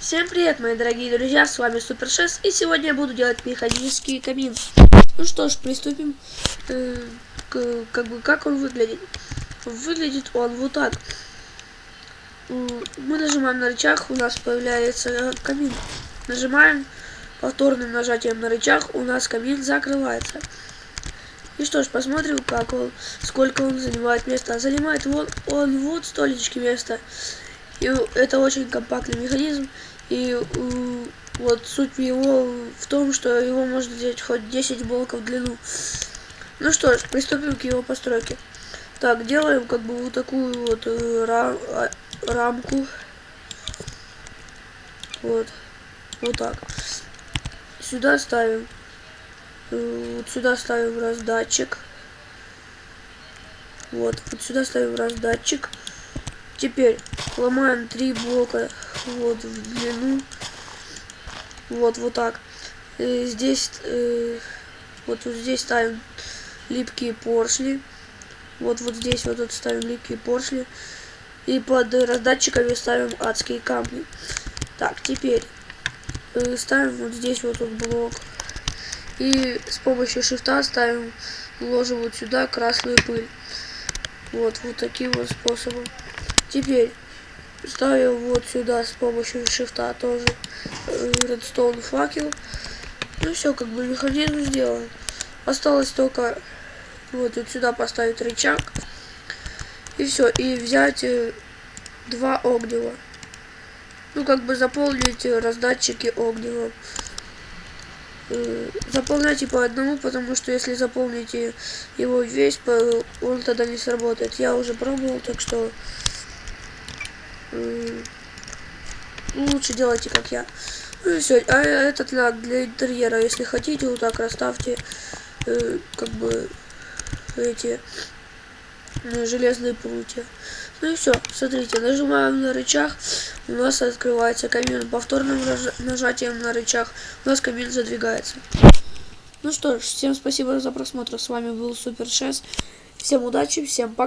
Всем привет, мои дорогие друзья, с вами Супер Шест, и сегодня я буду делать механический камин. Ну что ж, приступим как он выглядит. Выглядит он вот так. Мы нажимаем на рычаг, у нас появляется камин. Нажимаем повторным нажатием на рычаг, у нас камин закрывается. И что ж, посмотрим, сколько он занимает места. Занимает он вот столечки места. И это очень компактный механизм. И вот суть его в том, что его можно делать хоть 10 блоков в длину. Ну что ж, приступим к его постройке. Так, делаем вот такую вот рамку. Вот так. Сюда ставим. Вот сюда ставим раздатчик. Вот сюда ставим раздатчик. Теперь ломаем 3 блока вот в длину. Вот так. Здесь вот здесь ставим липкие поршни. Вот здесь вот ставим липкие поршни. И под раздатчиками ставим адские камни. Так, теперь ставим вот здесь вот блок. И с помощью шифта ложим вот сюда красную пыль. Вот таким вот способом. Теперь ставим вот сюда с помощью шифта тоже редстоун факел. Ну все, механизм сделан. Осталось только вот сюда поставить рычаг. И все, и взять 2 огнева. Ну заполнить раздатчики огневом. Заполняйте по одному, потому что если заполните его весь, он тогда не сработает. Я уже пробовал, так что лучше делайте как я. Ну и все. А этот для интерьера, если хотите, вот так расставьте эти железные прутья. Ну и все. Смотрите, нажимаем на рычаг, у нас открывается камин. Повторным нажатием на рычаг у нас камин задвигается. Ну что ж, всем спасибо за просмотр. С вами был Супер Шест. Всем удачи, всем пока.